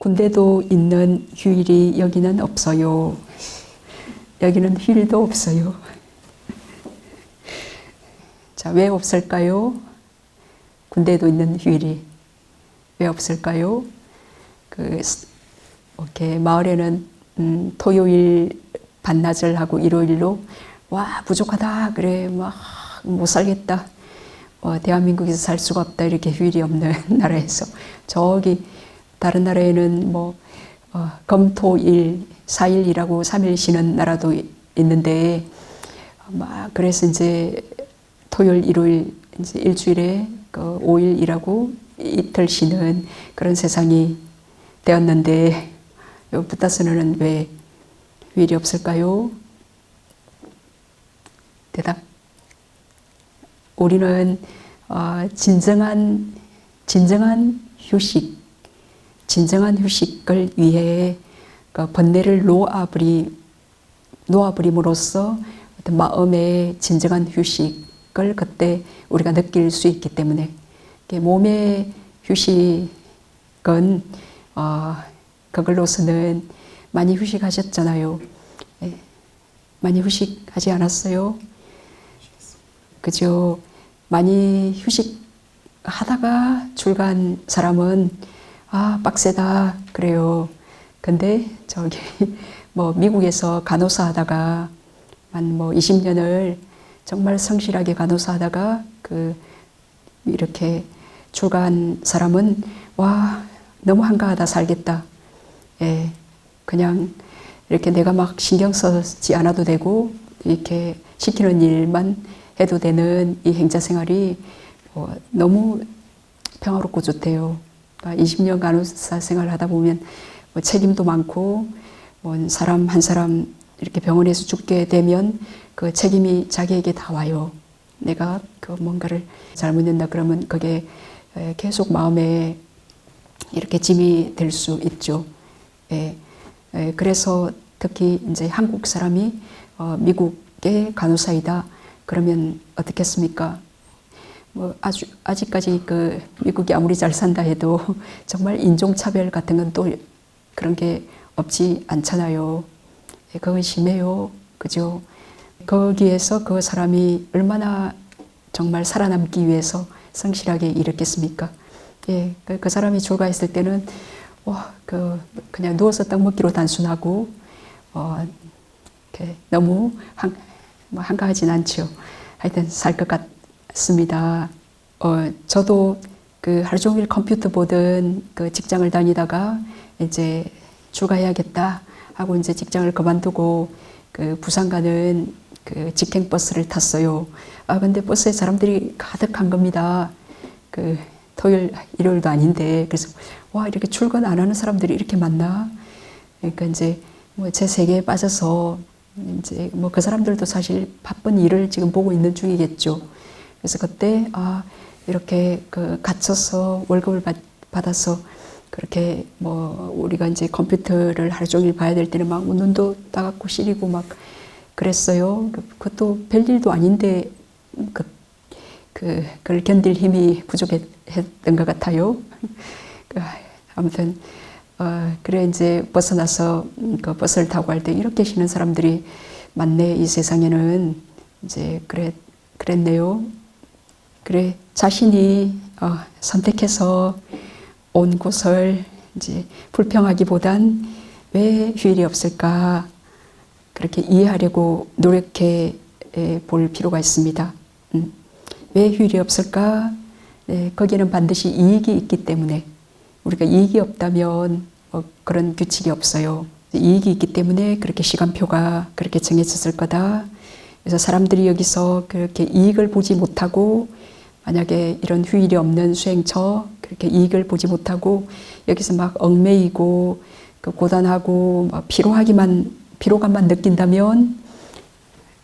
군대도 있는 휴일이 여기는 없어요. 여기는 휴일도 없어요. 자, 왜 없을까요? 군대도 있는 휴일이 왜 없을까요? 이렇게 마을에는 토요일 반나절 하고 일요일로 와 부족하다 그래 막 못 살겠다 대한민국에서 살 수가 없다 이렇게 휴일이 없는 나라에서 저기 다른 나라에는 뭐 금토일 4일 일하고 3일 쉬는 나라도 있는데 막 그래서 이제 토요일 일요일 이제 일주일에 5일 일하고 이틀 쉬는 그런 세상이 되었는데 부타스는 왜 휴일이 없을까요? 대답. 우리는 진정한 휴식을 위해 번뇌를 놓아버림으로써 어떤 마음의 진정한 휴식을 그때 우리가 느낄 수 있기 때문에 몸의 휴식은 그걸로서는 많이 휴식하셨잖아요. 많이 휴식하지 않았어요? 그죠? 많이 휴식하다가 출간 사람은 빡세다 그래요. 근데 저기 뭐 미국에서 간호사 하다가 한 뭐 20년을 정말 성실하게 간호사 하다가 이렇게 출간 사람은 와 너무 한가하다 살겠다. 그냥 이렇게 내가 막 신경 쓰지 않아도 되고 이렇게 시키는 일만 해도 되는 이 행자 생활이 너무 평화롭고 좋대요. 20년 간호사 생활 하다 보면 책임도 많고 사람 한 사람 이렇게 병원에서 죽게 되면 그 책임이 자기에게 다 와요. 내가 뭔가를 잘못했다 그러면 그게 계속 마음에 이렇게 짐이 될 수 있죠. 그래서 특히 이제 한국 사람이 미국의 간호사이다. 그러면 어떻겠습니까? 아직까지 미국이 아무리 잘 산다 해도 정말 인종차별 같은 건 또 그런 게 없지 않잖아요. 그건 심해요. 그죠? 거기에서 그 사람이 얼마나 정말 살아남기 위해서 성실하게 일했겠습니까? 그 사람이 출가했을 때는 그냥 누워서 떡 먹기로 단순하고 너무 한가하진 않죠. 하여튼 살 것 같습니다. 저도 하루 종일 컴퓨터 보던 직장을 다니다가 이제 출가해야겠다 하고 이제 직장을 그만두고 부산 가는 직행버스를 탔어요. 근데 버스에 사람들이 가득한 겁니다. 토요일, 일요일도 아닌데 그래서 와 이렇게 출근 안 하는 사람들이 이렇게 많나? 그러니까 이제 제 세계에 빠져서 이제 그 사람들도 사실 바쁜 일을 지금 보고 있는 중이겠죠. 그래서 그때 이렇게 갇혀서 월급을 받아서 그렇게 우리가 이제 컴퓨터를 하루 종일 봐야 될 때는 막 눈도 따갑고 시리고 막 그랬어요. 그것도 별일도 아닌데 그걸 견딜 힘이 부족했던 것 같아요. 아무튼 그래 이제 벗어나서 버스를 타고 할 때 이렇게 쉬는 사람들이 많네 이 세상에는. 이제 그랬네요. 그래 자신이 선택해서 온 곳을 이제 불평하기보단 왜 휴일이 없을까 그렇게 이해하려고 노력해 볼 필요가 있습니다. 왜 휴일이 없을까? 거기에는 반드시 이익이 있기 때문에. 우리가 이익이 없다면 그런 규칙이 없어요. 이익이 있기 때문에 그렇게 시간표가 그렇게 정해졌을 거다. 그래서 사람들이 여기서 그렇게 이익을 보지 못하고 만약에 이런 휴일이 없는 수행처 그렇게 이익을 보지 못하고 여기서 막 얽매이고 고단하고 막 피로감만 느낀다면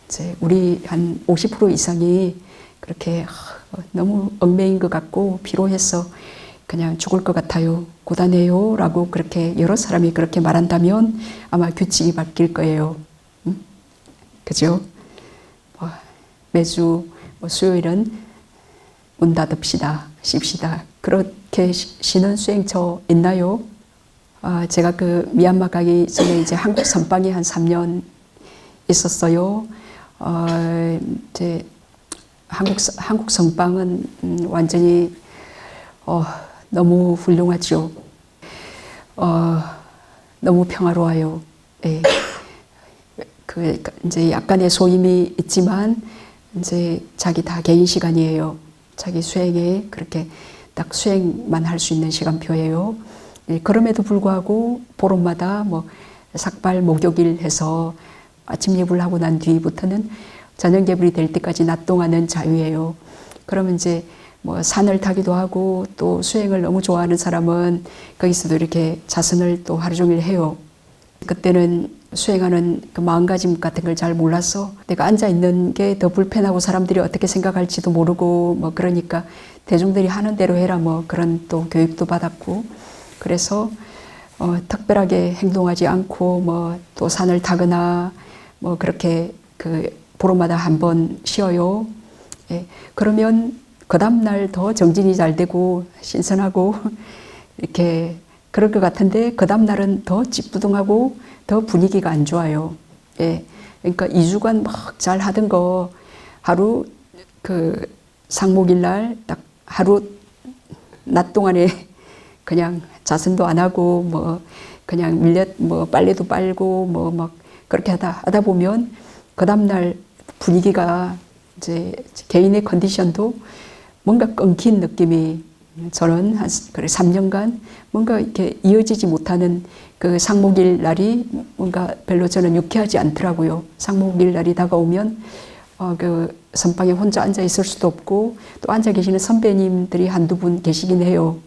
이제 우리 한 50% 이상이 그렇게 너무 얽매인 것 같고 피로해서 그냥 죽을 것 같아요. 고단해요. 라고 그렇게 여러 사람이 그렇게 말한다면 아마 규칙이 바뀔 거예요. 그죠? 매주 수요일은 문 닫읍시다. 쉽시다. 그렇게 쉬는 수행처 있나요? 제가 그 미얀마 가기 전에 이제 한국 선방에 한 3년 있었어요. 이제 한국 선방은 완전히 너무 훌륭하죠. 너무 평화로워요. 예. 그 이제 약간의 소임이 있지만 이제 자기 다 개인 시간이에요. 자기 수행에 그렇게 딱 수행만 할 수 있는 시간표예요. 예, 그럼에도 불구하고 보름마다 뭐 삭발 목욕일 해서 아침 예불 하고 난 뒤부터는 저녁 예불이 될 때까지 낮 동안은 자유예요. 그러면 이제 뭐 산을 타기도 하고 또 수행을 너무 좋아하는 사람은 거기서도 이렇게 자선을 또 하루 종일 해요. 그때는 수행하는 그 마음가짐 같은 걸 잘 몰라서 내가 앉아 있는 게 더 불편하고 사람들이 어떻게 생각할지도 모르고 뭐 그러니까 대중들이 하는 대로 해라 뭐 그런 또 교육도 받았고 그래서 특별하게 행동하지 않고 뭐 또 산을 타거나 뭐 그렇게 그 보름마다 한 번 쉬어요. 예. 그러면 그 다음날 더 정진이 잘 되고 신선하고 이렇게 그럴 것 같은데 그 다음날은 더 찌뿌둥하고 더 분위기가 안 좋아요. 예. 그러니까 2주간 막 잘 하던 거 하루 그 상목일 날 딱 하루 낮 동안에 그냥 자선도 안 하고 뭐 그냥 뭐 빨래도 빨고 뭐 막 그렇게 하다 보면 그 다음날 분위기가 이제 개인의 컨디션도 뭔가 끊긴 느낌이 저는 한 3년간 뭔가 이렇게 이어지지 못하는 그 상목일 날이 뭔가 별로 저는 유쾌하지 않더라고요. 상목일 날이 다가오면 그 선방에 혼자 앉아 있을 수도 없고 또 앉아 계시는 선배님들이 한두 분 계시긴 해요.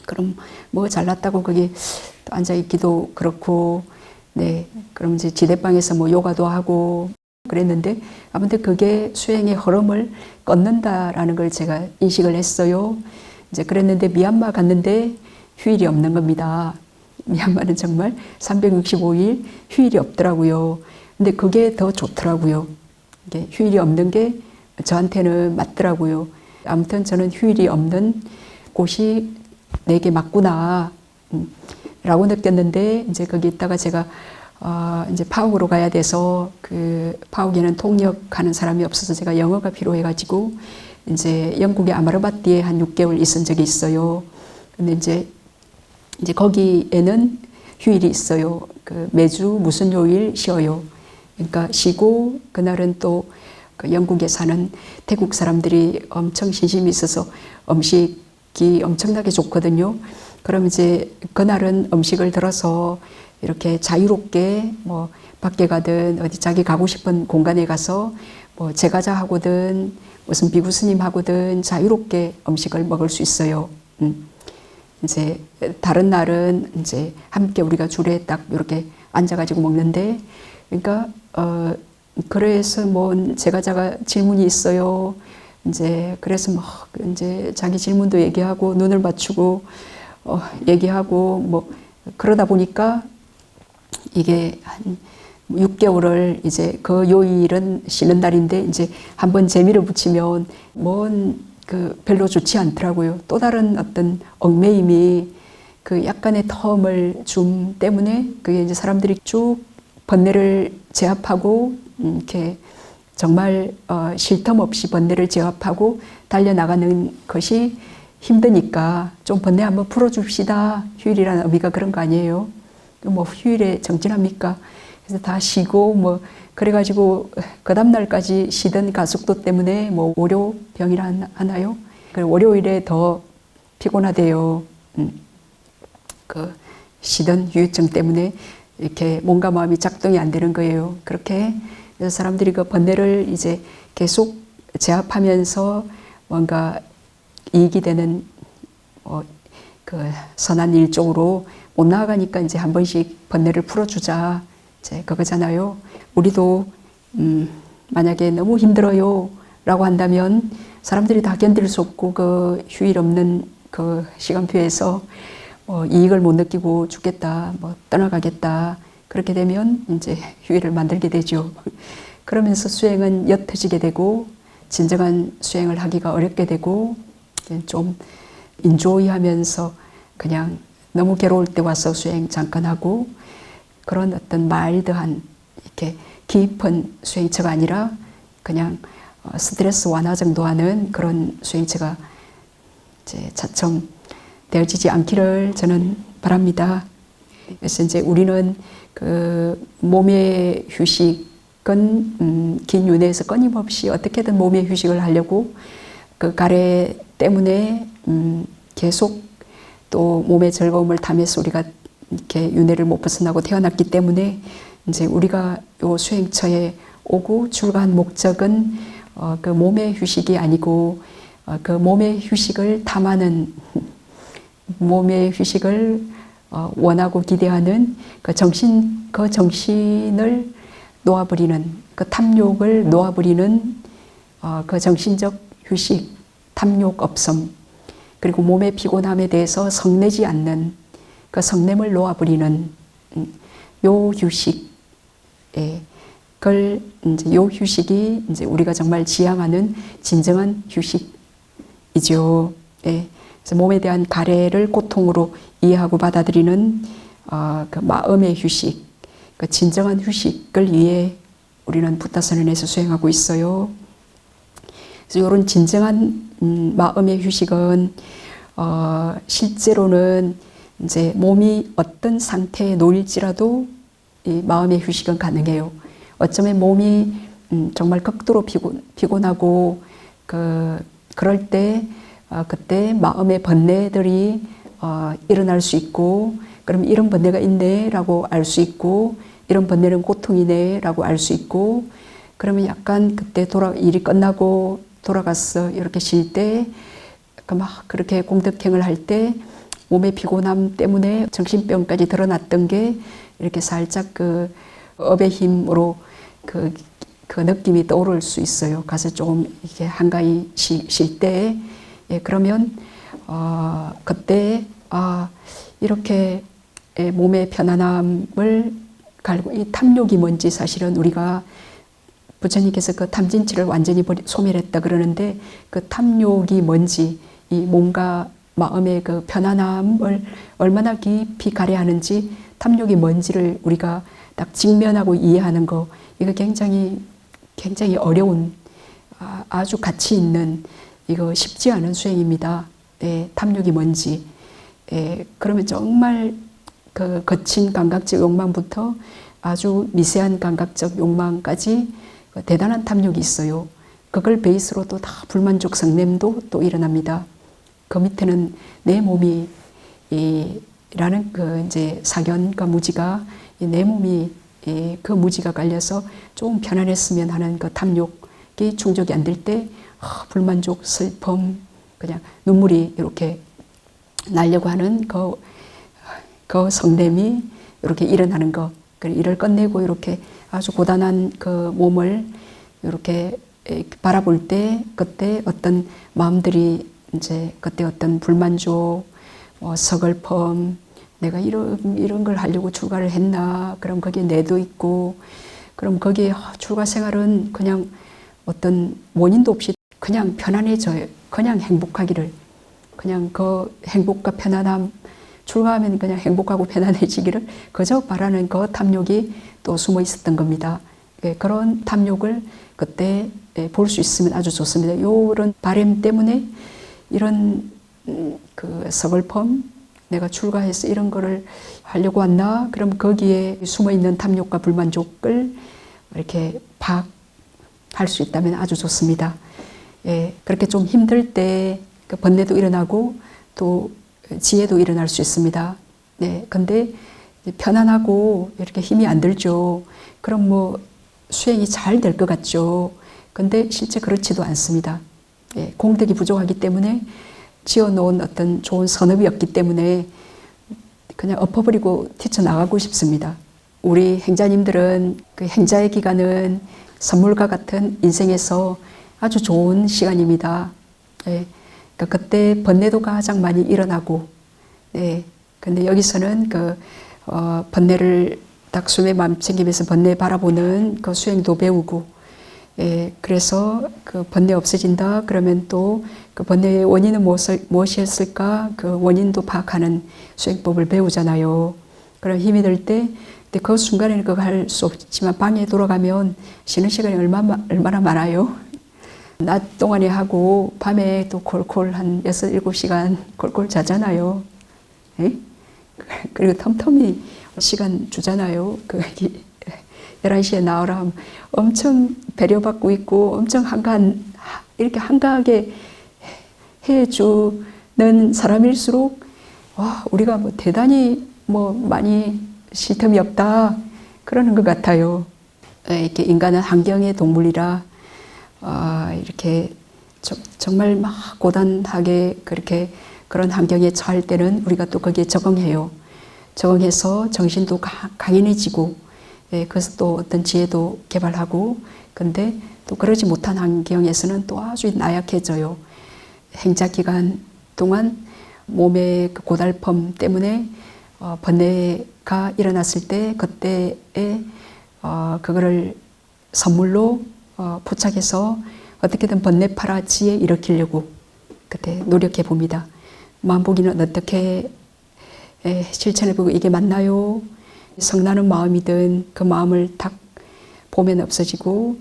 그럼 뭐 잘났다고 거기 또 앉아 있기도 그렇고 네 그럼 이제 지대방에서 뭐 요가도 하고 그랬는데 아무튼 그게 수행의 흐름을 끊는다라는 걸 제가 인식을 했어요. 이제 그랬는데 미얀마 갔는데 휴일이 없는 겁니다. 미얀마는 정말 365일 휴일이 없더라고요. 근데 그게 더 좋더라고요. 이게 휴일이 없는 게 저한테는 맞더라고요. 아무튼 저는 휴일이 없는 곳이 내게 맞구나 라고 느꼈는데 이제 거기 있다가 제가 이제 파옥으로 가야 돼서 그 파옥에는 통역하는 사람이 없어서 제가 영어가 필요해가지고 이제 영국의 아마르바티에 한 6개월 있은 적이 있어요. 근데 이제 거기에는 휴일이 있어요. 그 매주 무슨 요일 쉬어요. 그러니까 쉬고 그날은 또 그 영국에 사는 태국 사람들이 엄청 신심이 있어서 음식이 엄청나게 좋거든요. 그럼 이제 그날은 음식을 들어서 이렇게 자유롭게 뭐 밖에 가든 어디 자기 가고 싶은 공간에 가서 뭐 제가자하고든 무슨 비구스님하고든 자유롭게 음식을 먹을 수 있어요. 이제 다른 날은 이제 함께 우리가 줄에 딱 이렇게 앉아가지고 먹는데 그러니까 그래서 뭐 제가자가 질문이 있어요. 이제 그래서 뭐 이제 자기 질문도 얘기하고 눈을 맞추고 얘기하고 뭐 그러다 보니까 이게 한 6개월을 이제 그 요일은 쉬는 날인데 이제 한번 재미를 붙이면 뭔 그 별로 좋지 않더라고요. 또 다른 어떤 얽매임이 그 약간의 텀을 줌 때문에 그게 이제 사람들이 쭉 번뇌를 제압하고 이렇게 정말 쉴 틈 없이 번뇌를 제압하고 달려나가는 것이 힘드니까 좀 번뇌 한번 풀어줍시다. 휴일이라는 의미가 그런 거 아니에요. 뭐 휴일에 정진합니까? 그래서 다 쉬고 뭐 그래가지고 그 다음날까지 쉬던 가속도 때문에 뭐 월요병이라 하나요? 그 월요일에 더 피곤하대요. 그 쉬던 후유증 때문에 이렇게 몸과 마음이 작동이 안 되는 거예요. 그렇게 그래서 사람들이 그 번뇌를 이제 계속 제압하면서 뭔가 이익이 되는 그 선한 일 쪽으로 못 나아가니까 이제 한 번씩 번뇌를 풀어주자. 이제 그거잖아요. 우리도 만약에 너무 힘들어요 라고 한다면 사람들이 다 견딜 수 없고 그 휴일 없는 그 시간표에서 이익을 못 느끼고 죽겠다, 뭐 떠나가겠다 그렇게 되면 이제 휴일을 만들게 되죠. 그러면서 수행은 옅어지게 되고 진정한 수행을 하기가 어렵게 되고 좀 인조이 하면서 그냥 너무 괴로울 때 와서 수행 잠깐 하고 그런 어떤 마일드한 이렇게 깊은 수행처가 아니라 그냥 스트레스 완화 정도 하는 그런 수행처가 이제 차츰 되어지지 않기를 저는 바랍니다. 그래서 이제 우리는 그 몸의 휴식은 긴 윤회에서 끊임없이 어떻게든 몸의 휴식을 하려고 그 가래 때문에 계속 또 몸의 즐거움을 탐해서 우리가 이렇게 윤회를 못 벗어나고 태어났기 때문에 이제 우리가 요 수행처에 오고 출가한 목적은 그 몸의 휴식이 아니고 그 몸의 휴식을 탐하는 몸의 휴식을 원하고 기대하는 그 정신을 놓아버리는 그 탐욕을 놓아버리는 그 정신적 휴식, 탐욕 없음, 그리고 몸의 피곤함에 대해서 성내지 않는 그 성냄을 놓아버리는 요 휴식, 그걸 이제 요 휴식이 이제 우리가 정말 지향하는 진정한 휴식이죠. 그래서 몸에 대한 가래를 고통으로 이해하고 받아들이는 그 마음의 휴식, 그 진정한 휴식을 위해 우리는 붓다선언에서 수행하고 있어요. 그래서 이런 진정한 마음의 휴식은 실제로는 이제 몸이 어떤 상태에 놓일지라도 이 마음의 휴식은 가능해요. 어쩌면 몸이 정말 극도로 피곤하고 그럴 때 그때 마음의 번뇌들이 일어날 수 있고, 그럼 이런 번뇌가 있네라고 알 수 있고, 이런 번뇌는 고통이네라고 알 수 있고, 그러면 약간 그때 일이 끝나고 돌아가서 이렇게 쉴 때, 막 그렇게 공덕행을 할 때 몸의 피곤함 때문에 정신병까지 드러났던 게 이렇게 살짝 그 업의 힘으로 그 느낌이 떠오를 수 있어요. 가서 조금 이렇게 한가히 쉴 때, 그러면 그때 이렇게 몸의 편안함을 갈고, 이 탐욕이 뭔지 사실은 우리가 부처님께서 그 탐진치를 완전히 소멸했다 그러는데, 그 탐욕이 뭔지, 이 몸과 마음의 그 편안함을 얼마나 깊이 가려하는지, 탐욕이 뭔지를 우리가 딱 직면하고 이해하는 거, 이거 굉장히 어려운, 아주 가치 있는, 이거 쉽지 않은 수행입니다. 탐욕이 뭔지. 그러면 정말 그 거친 감각적 욕망부터 아주 미세한 감각적 욕망까지 대단한 탐욕이 있어요. 그걸 베이스로 또 다 불만족 성냄도 또 일어납니다. 그 밑에는 내 몸이 라는 그 이제 사견과 무지가, 내 몸이 그 무지가 깔려서 좀 편안했으면 하는 그 탐욕이 충족이 안 될 때 불만족, 슬픔, 그냥 눈물이 이렇게 나려고 하는 그 성냄이 이렇게 일어나는 거. 이를 끝내고 이렇게 아주 고단한 그 몸을 이렇게 바라볼 때, 그때 어떤 마음들이 이제 그때 어떤 불만족, 서글픔, 내가 이런 걸 하려고 출가를 했나? 그럼 거기에 내도 있고, 그럼 거기에 출가 생활은 그냥 어떤 원인도 없이 그냥 편안해져요. 그냥 행복하기를. 그냥 그 행복과 편안함, 출가하면 그냥 행복하고 편안해지기를 그저 바라는 그 탐욕이 또 숨어 있었던 겁니다. 그런 탐욕을 그때 볼 수 있으면 아주 좋습니다. 이런 바람 때문에 이런 그 서글픔, 내가 출가해서 이런 거를 하려고 왔나? 그럼 거기에 숨어 있는 탐욕과 불만족을 이렇게 파악할 수 있다면 아주 좋습니다. 그렇게 좀 힘들 때 그 번뇌도 일어나고 또 지혜도 일어날 수 있습니다. 근데 편안하고 이렇게 힘이 안 들죠. 그럼 뭐 수행이 잘 될 것 같죠. 근데 실제 그렇지도 않습니다. 공덕이 부족하기 때문에, 지어놓은 어떤 좋은 선업이 없기 때문에 그냥 엎어버리고 뛰쳐나가고 싶습니다. 우리 행자님들은 그 행자의 기간은 선물과 같은 인생에서 아주 좋은 시간입니다. 그러니까 그때 번뇌도 가장 많이 일어나고, 근데 여기서는 그 번뇌를 딱 숨에 마음 챙기면서 번뇌 바라보는 그 수행도 배우고, 그래서 그 번뇌 없어진다 그러면 또 그 번뇌의 원인은 무엇이었을까? 그 원인도 파악하는 수행법을 배우잖아요. 그럼 힘이 들 때, 근데 그 순간에는 그거 할 수 없지만 방에 돌아가면 쉬는 시간이 얼마나 많아요. 낮 동안에 하고 밤에 또 콜콜 한 6, 7시간 콜콜 자잖아요. 에? 그리고 텀텀이 시간 주잖아요. 11시에 나오라 하면 엄청 배려받고 있고 엄청 이렇게 한가하게 해주는 사람일수록 와, 우리가 뭐 대단히 뭐 많이 쉴 틈이 없다 그러는 것 같아요. 이렇게 인간은 환경의 동물이라 이렇게 정말 막 고단하게 그렇게 그런 환경에 처할 때는 우리가 또 거기에 적응해요. 적응해서 정신도 강인해지고 그래서 또 어떤 지혜도 개발하고 근데 또 그러지 못한 환경에서는 또 아주 나약해져요. 행자 기간 동안 몸의 그 고달픔 때문에 번뇌가 일어났을 때 그때에 그거를 선물로 포착해서 어떻게든 번뇌파라 지혜 일으키려고 그때 노력해 봅니다. 마음보기는 어떻게 실천해 보고 이게 맞나요? 성나는 마음이든 그 마음을 딱 보면 없어지고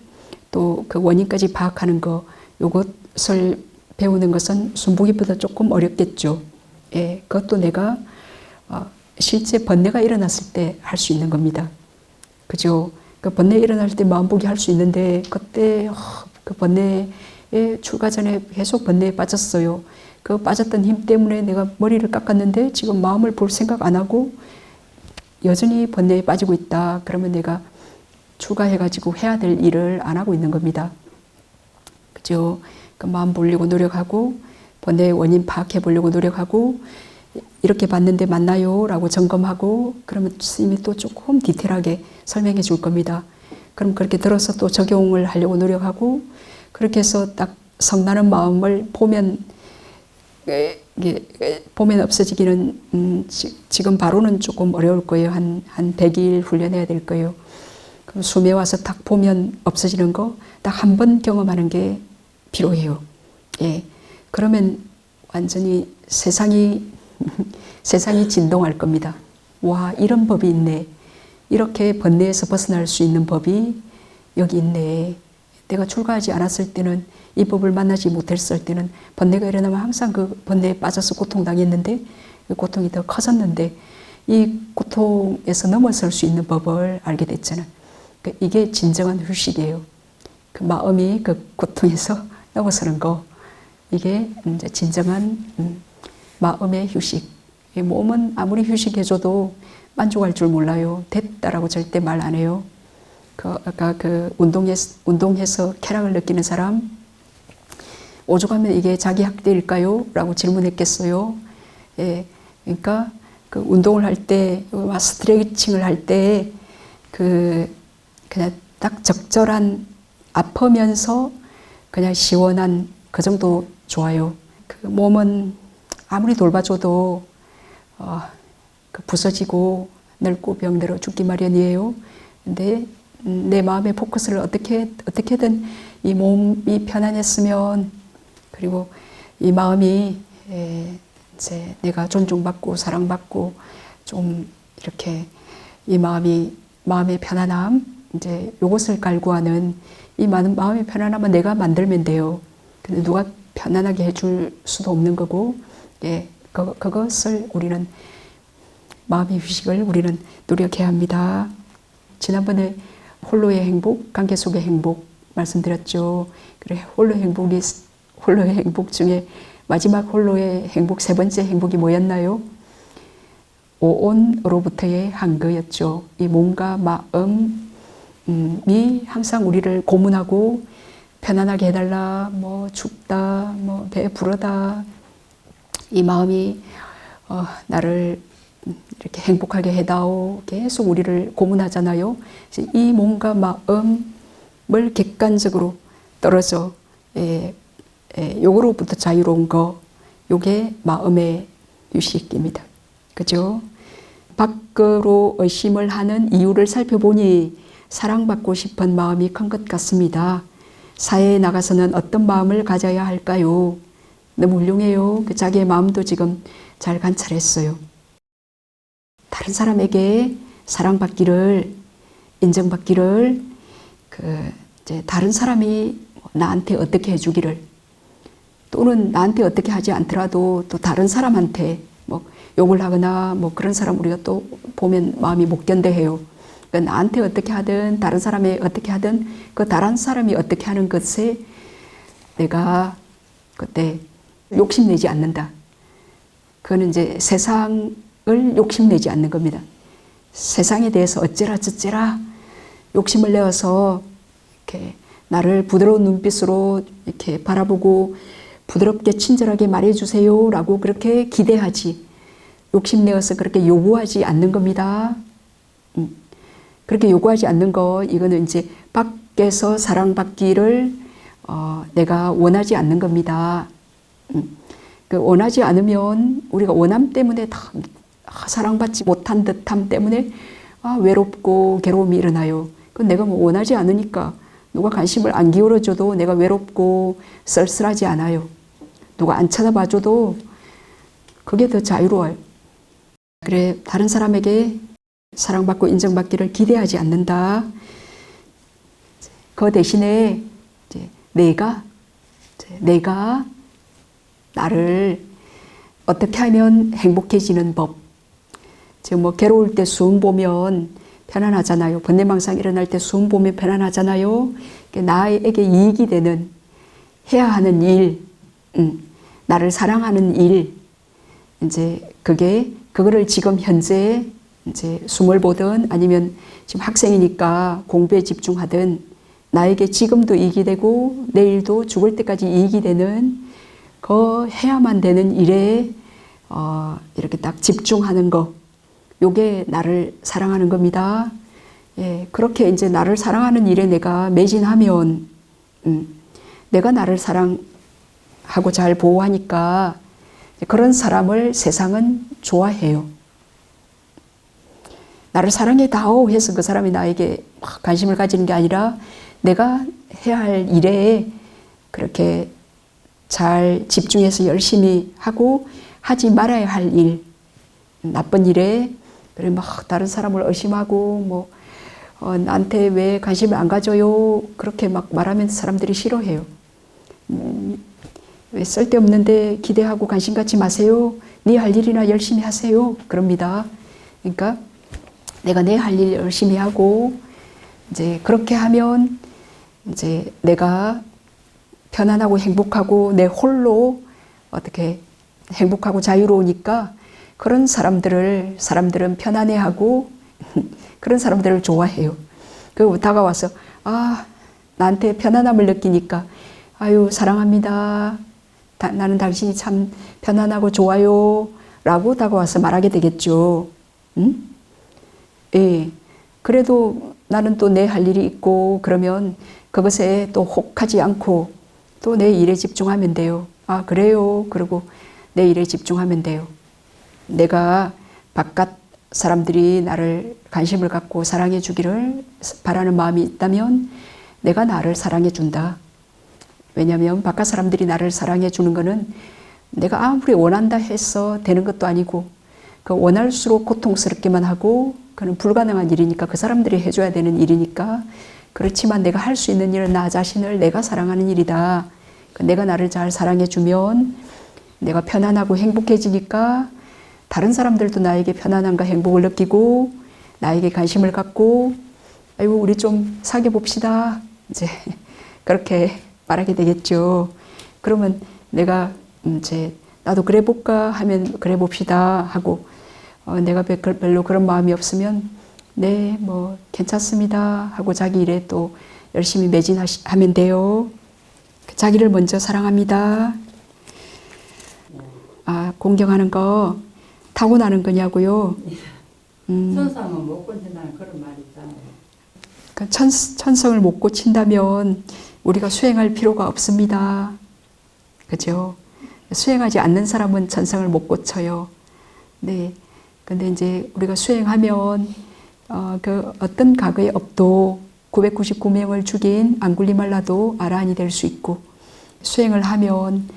또 그 원인까지 파악하는 거 요것을 배우는 것은 순보기보다 조금 어렵겠죠. 그것도 내가 실제 번뇌가 일어났을 때 할 수 있는 겁니다. 그죠? 그 번뇌 일어날 때 마음보기 할 수 있는데 그때 그 번뇌에 출가 전에 계속 번뇌에 빠졌어요. 그 빠졌던 힘 때문에 내가 머리를 깎았는데 지금 마음을 볼 생각 안 하고 여전히 번뇌에 빠지고 있다. 그러면 내가 출가해가지고 해야 될 일을 안 하고 있는 겁니다. 그죠? 그 마음 보려고 노력하고 번뇌의 원인 파악해 보려고 노력하고 이렇게 봤는데 맞나요? 라고 점검하고 그러면 스님이 또 조금 디테일하게 설명해 줄 겁니다. 그럼 그렇게 들어서 또 적용을 하려고 노력하고 그렇게 해서 딱 성나는 마음을 보면 없어지기는 지금 바로는 조금 어려울 거예요. 한 100일 훈련해야 될 거예요. 그럼 숨에 와서 딱 보면 없어지는 거 딱 한 번 경험하는 게 필요해요. 그러면 완전히 세상이 진동할 겁니다. 와, 이런 법이 있네. 이렇게 번뇌에서 벗어날 수 있는 법이 여기 있네. 내가 출가하지 않았을 때는 이 법을 만나지 못했을 때는 번뇌가 일어나면 항상 그 번뇌에 빠져서 고통당했는데 그 고통이 더 커졌는데 이 고통에서 넘어설 수 있는 법을 알게 됐잖아요. 이게 진정한 휴식이에요. 그 마음이 그 고통에서 넘어서는 거. 이게 이제 진정한 마음의 휴식. 이 몸은 아무리 휴식해줘도 만족할 줄 몰라요. 됐다라고 절대 말 안 해요. 아까 운동해서 쾌락을 느끼는 사람, 오죽하면 이게 자기 학대일까요? 라고 질문했겠어요. 그러니까 그 운동을 할 때, 스트레칭을 할 때, 그냥 딱 적절한 아프면서 그냥 시원한 그 정도 좋아요. 그 몸은 아무리 돌봐줘도 부서지고 늙고 병들어 죽기 마련이에요. 근데 내 마음의 포커스를 어떻게든 이 몸이 편안했으면 그리고 이 마음이 이제 내가 존중받고 사랑받고 좀 이렇게 이 마음의 편안함 이제 요것을 갈구하는 이 마음의 편안함은 내가 만들면 돼요. 근데 누가 편안하게 해줄 수도 없는 거고 그것을 우리는 마음의 휴식을 우리는 노력해야 합니다. 지난번에 홀로의 행복, 관계 속의 행복 말씀드렸죠. 그래 홀로의 행복 중에 마지막 홀로의 행복 세 번째 행복이 뭐였나요? 오온으로부터의 한거였죠. 이 몸과 마음이 항상 우리를 고문하고 편안하게 해달라, 뭐 춥다, 뭐 배부르다. 이 마음이 나를 이렇게 행복하게 해다오. 계속 우리를 고문하잖아요. 이 몸과 마음을 객관적으로 떨어져 요거로부터 자유로운 거, 요게 마음의 휴식입니다. 그죠? 밖으로 의심을 하는 이유를 살펴보니 사랑받고 싶은 마음이 큰 것 같습니다. 사회에 나가서는 어떤 마음을 가져야 할까요? 너무 훌륭해요. 자기의 마음도 지금 잘 관찰했어요. 다른 사람에게 사랑받기를, 인정받기를, 이제 다른 사람이 나한테 어떻게 해주기를, 또는 나한테 어떻게 하지 않더라도 또 다른 사람한테 뭐 욕을 하거나 뭐 그런 사람 우리가 또 보면 마음이 못 견뎌해요. 그러니까 나한테 어떻게 하든 다른 사람이 어떻게 하든 그 다른 사람이 어떻게 하는 것에 내가 그때 욕심내지 않는다. 그거는 이제 세상을 욕심내지 않는 겁니다. 세상에 대해서 어째라 저째라 욕심을 내어서 이렇게 나를 부드러운 눈빛으로 이렇게 바라보고 부드럽게 친절하게 말해주세요 라고 그렇게 기대하지, 욕심내어서 그렇게 요구하지 않는 겁니다. 그렇게 요구하지 않는 거, 이거는 이제 밖에서 사랑받기를 내가 원하지 않는 겁니다. 원하지 않으면 우리가 원함 때문에 다 사랑받지 못한 듯함 때문에 외롭고 괴로움이 일어나요. 그건 내가 뭐 원하지 않으니까 누가 관심을 안 기울여줘도 내가 외롭고 쓸쓸하지 않아요. 누가 안 쳐다봐줘도 그게 더 자유로워요. 그래, 다른 사람에게 사랑받고 인정받기를 기대하지 않는다. 그 대신에 이제 내가 나를 어떻게 하면 행복해지는 법. 지금 뭐 괴로울 때 수음 보면 편안하잖아요. 번뇌망상 일어날 때 수음 보면 편안하잖아요. 나에게 이익이 되는 해야 하는 일, 나를 사랑하는 일, 이제 그거를 지금 현재 이제 숨을 보든 아니면 지금 학생이니까 공부에 집중하든 나에게 지금도 이익이 되고 내일도 죽을 때까지 이익이 되는 그 해야만 되는 일에 이렇게 딱 집중하는 거, 요게 나를 사랑하는 겁니다. 예, 그렇게 이제 나를 사랑하는 일에 내가 매진하면 내가 나를 사랑하고 잘 보호하니까 그런 사람을 세상은 좋아해요. 나를 사랑해다오 해서 그 사람이 나에게 막 관심을 가지는 게 아니라 내가 해야 할 일에 그렇게 잘 집중해서 열심히 하고 하지 말아야 할 일, 나쁜 일에 그래 막 다른 사람을 의심하고 뭐 나한테 왜 관심을 안 가져요? 그렇게 막 말하면 사람들이 싫어해요. 왜 쓸데없는데 기대하고 관심 갖지 마세요. 네 할 일이나 열심히 하세요. 그럽니다. 그러니까 내가 내 할 일 열심히 하고 이제 그렇게 하면 이제 내가 편안하고 행복하고 내 홀로 어떻게 행복하고 자유로우니까 그런 사람들은 편안해하고 그런 사람들을 좋아해요. 그리고 다가와서 나한테 편안함을 느끼니까 아유 사랑합니다. 나는 당신이 참 편안하고 좋아요 라고 다가와서 말하게 되겠죠. 예. 그래도 나는 또 내 할 일이 있고 그러면 그것에 또 혹하지 않고 또 내 일에 집중하면 돼요. 그래요. 그리고 내 일에 집중하면 돼요. 내가 바깥 사람들이 나를 관심을 갖고 사랑해 주기를 바라는 마음이 있다면 내가 나를 사랑해 준다. 왜냐하면 바깥 사람들이 나를 사랑해 주는 거는 내가 아무리 원한다 해서 되는 것도 아니고 그 원할수록 고통스럽게만 하고 그는 불가능한 일이니까 그 사람들이 해줘야 되는 일이니까 그렇지만 내가 할 수 있는 일은 나 자신을 내가 사랑하는 일이다. 내가 나를 잘 사랑해 주면 내가 편안하고 행복해지니까 다른 사람들도 나에게 편안함과 행복을 느끼고 나에게 관심을 갖고 아이고 우리 좀 사귀어 봅시다. 이제 그렇게 말하게 되겠죠. 그러면 내가 이제 나도 그래 볼까 하면 그래 봅시다 하고 내가 별로 그런 마음이 없으면 네 뭐 괜찮습니다 하고 자기 일에 또 열심히 매진하면 돼요. 자기를 먼저 사랑합니다. 공경하는 거 타고나는 거냐고요? 천성은 못 고친다는 그런 말이 있잖아요. 그러니까 천성을 못 고친다면 우리가 수행할 필요가 없습니다. 그죠? 수행하지 않는 사람은 천성을 못 고쳐요. 네. 근데 이제 우리가 수행하면 그 어떤 과거의 업도 999명을 죽인 앙굴리말라도 아라한이 될 수 있고, 수행을 하면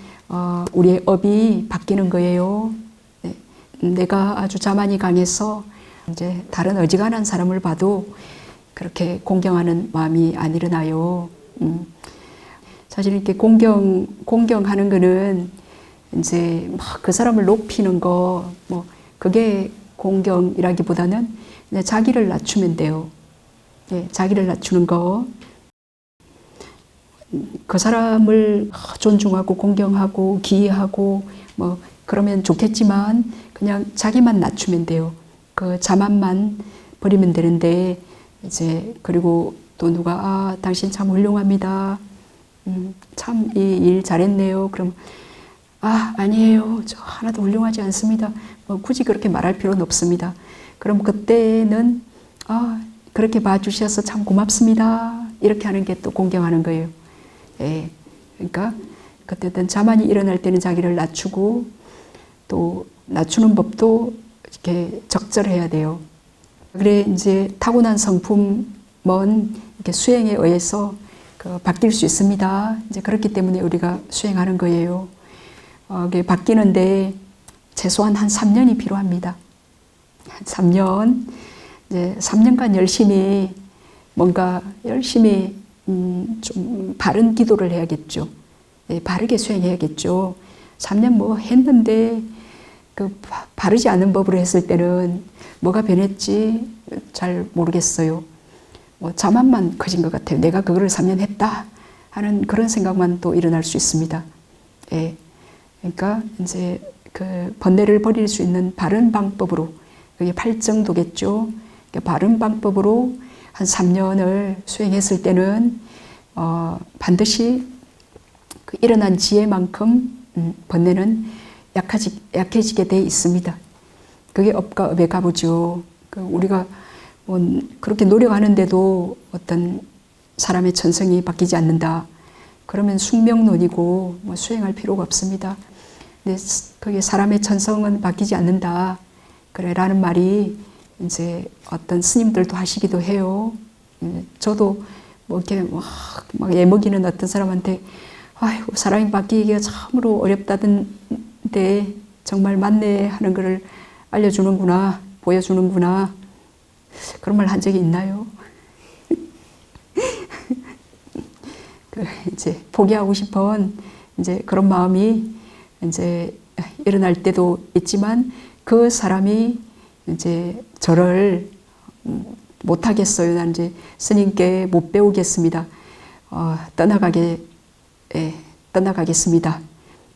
우리의 업이 바뀌는 거예요. 네. 내가 아주 자만이 강해서 이제 다른 어지간한 사람을 봐도 그렇게 공경하는 마음이 안 일어나요. 사실 이렇게 공경하는 거는 이제 막 그 사람을 높이는 거, 뭐 그게 공경이라기보다는 그냥 자기를 낮추면 돼요. 예, 자기를 낮추는 거. 그 사람을 존중하고 공경하고 기이하고 뭐 그러면 좋겠지만 그냥 자기만 낮추면 돼요. 그 자만만 버리면 되는데, 이제 그리고 또 누가 당신 참 훌륭합니다. 참 이 일 잘했네요. 그럼 아니에요. 저 하나도 훌륭하지 않습니다. 뭐 굳이 그렇게 말할 필요는 없습니다. 그럼 그때는 그렇게 봐주셔서 참 고맙습니다. 이렇게 하는 게 또 공경하는 거예요. 예. 그러니까 그때는 자만이 일어날 때는 자기를 낮추고, 또 낮추는 법도 이렇게 적절해야 돼요. 그래 이제 타고난 성품은 이렇게 수행에 의해서 바뀔 수 있습니다. 이제 그렇기 때문에 우리가 수행하는 거예요. 이게 바뀌는데 최소한 한 3년이 필요합니다. 3년, 이제 3년간 열심히 좀 바른 기도를 해야겠죠. 예, 바르게 수행해야겠죠. 3년 뭐 했는데 바르지 않은 법으로 했을 때는 뭐가 변했지 잘 모르겠어요. 뭐 자만만 커진 것 같아요. 내가 그거를 3년 했다 하는 그런 생각만 또 일어날 수 있습니다. 예. 그러니까 이제 그 번뇌를 버릴 수 있는 바른 방법으로, 그게 팔정도겠죠. 바른 방법으로 한 3년을 수행했을 때는 반드시 그 일어난 지혜만큼 번뇌는 약해지게 돼 있습니다. 그게 업과 업의 가부죠. 우리가 뭐 그렇게 노력하는데도 어떤 사람의 천성이 바뀌지 않는다. 그러면 숙명론이고 뭐 수행할 필요가 없습니다. 근데 그게 사람의 천성은 바뀌지 않는다. 그래 라는 말이 이제 어떤 스님들도 하시기도 해요. 저도 뭐 이렇게 막 애먹이는 어떤 사람한테 아이고 사람이 바뀌기가 참으로 어렵다던데 정말 맞네 하는 것을 알려주는구나, 보여주는구나, 그런 말 한 적이 있나요? 이제 포기하고 싶은 이제 그런 마음이 이제 일어날 때도 있지만, 그 사람이 이제 저를 못하겠어요. 난 이제 스님께 못 배우겠습니다. 떠나가겠습니다.